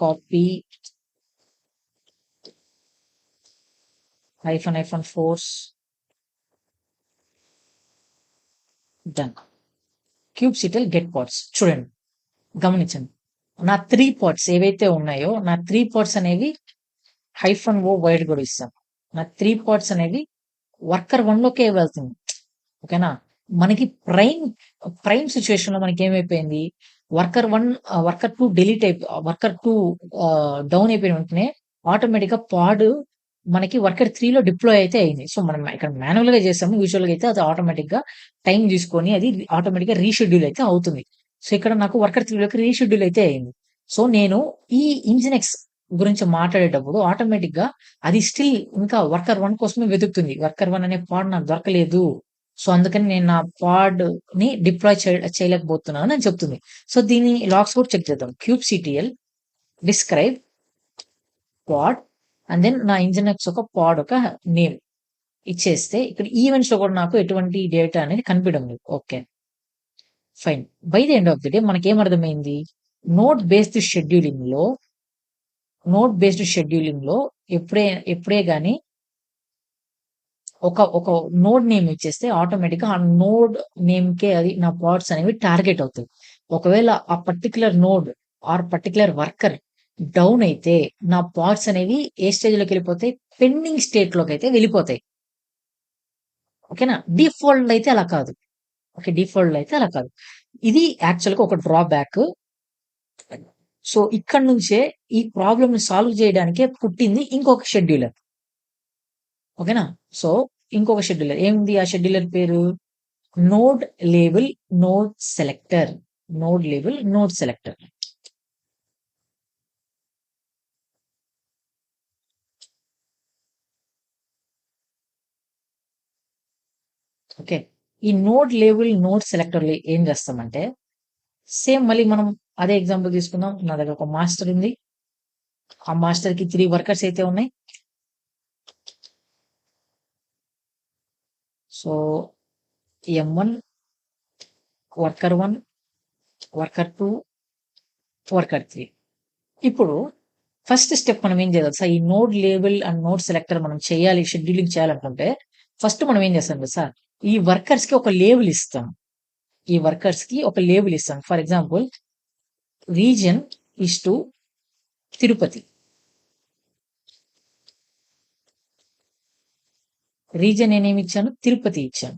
Copy hyphen force done. kubectl get pods చూడండి, గమనించండి. నా 3 పార్ట్స్ ఏవైతే ఉన్నాయో నా 3 పార్ట్స్ అనేవి -o వైడ్ కూడా ఇస్తాను. నా 3 పార్ట్స్ అనేవి వర్కర్ 1 లోకే వెళ్తుంది. ఓకేనా? మనకి ప్రైమ్ సిచ్యువేషన్ లో మనకి ఏమైపోయింది, worker 1 worker 2 delete worker 2 down అయిపోయిన వెంటనే ఆటోమేటిక్ గా పాడ్ మనకి వర్కర్ 3 లో డిప్లాయ్ అయితే అయింది. సో మనం ఇక్కడ మాన్యువల్ గా చేసాము, యూజువల్ గా అయితే అది ఆటోమేటిక్ గా టైం తీసుకొని అది ఆటోమేటిక్ గా రీషెడ్యూల్ అయితే అవుతుంది. సో ఇక్కడ నాకు వర్కర్ 3 లోకి రీషెడ్యూల్ అయితే అయింది. సో నేను ఈ ఇంజినెక్స్ గురించి మాట్లాడేటప్పుడు ఆటోమేటిక్ గా అది స్టిల్ ఇంకా వర్కర్ 1 కోసమే వెతుకుతుంది. వర్కర్ 1 అనే పాడ్ నాకు దొరకలేదు, సో అందుకని నేను నా పాడ్ ని డిప్లాయ్ చేయలేకపోతున్నాను అని చెప్తుంది. సో దీని లాగ్స్ కూడా చెక్ చేద్దాం. kubectl describe pod and then నా ఇంజినెక్స్ ఒక పాడ్ ఒక నేమ్ ఇచ్చేస్తే ఇక్కడ ఈవెంట్స్ లో కూడా నాకు ఎటువంటి డేటా అనేది కనిపించడం లేదు. Okay, fine. By the end of the day మనకి ఏమర్థమైంది, నోడ్ బేస్డ్ షెడ్యూలింగ్ లో ఎప్పుడే గానీ ఒక నోడ్ నేమ్ ఇచ్చేస్తే ఆటోమేటిక్ గా ఆ నోడ్ నేమ్ కే అది నా పాడ్స్ అనేవి టార్గెట్ అవుతాయి. ఒకవేళ ఆ particular node or particular worker down అయితే నా పాడ్స్ అనేవి ఏ స్టేజ్ లోకి వెళ్ళిపోతాయి, పెండింగ్ స్టేట్ లోకి అయితే వెళ్ళిపోతాయి. ఓకేనా? డిఫాల్ట్ అయితే అలా కాదు. ఇది యాక్చువల్ గా ఒక డ్రాబ్యాక్. సో ఇక్కడ నుంచే ఈ ప్రాబ్లమ్ ని సాల్వ్ చేయడానికే పుట్టింది ఇంకొక షెడ్యూలర్. ఓకేనా? సో ఇంకొక షెడ్యూలర్ ఏముంది, ఆ షెడ్యూలర్ పేరు node label node selector. Okay, ఈ నోడ్ లేబుల్ నోడ్ సెలెక్టర్ ఏం చేస్తామంటే సేమ్ మళ్ళీ మనం అదే ఎగ్జాంపుల్ తీసుకుందాం. నా దగ్గర ఒక మాస్టర్ ఉంది, ఆ మాస్టర్ కి 3 వర్కర్స్ అయితే ఉన్నాయి. So M1 worker 1 worker 2 worker 3. ఇప్పుడు ఫస్ట్ స్టెప్ మనం ఏం చేయాలి సార్, ఈ node label and node selector మనం చేయాలి, షెడ్యూలింగ్ చేయాలనుకుంటే ఫస్ట్ మనం ఏం చేస్తాం కదా సార్, ఈ వర్కర్స్ కి ఒక లేబుల్ ఇస్తాం. For example reason is to Tirupati. Reason నేనేమి ఇచ్చాను, తిరుపతి ఇచ్చాను.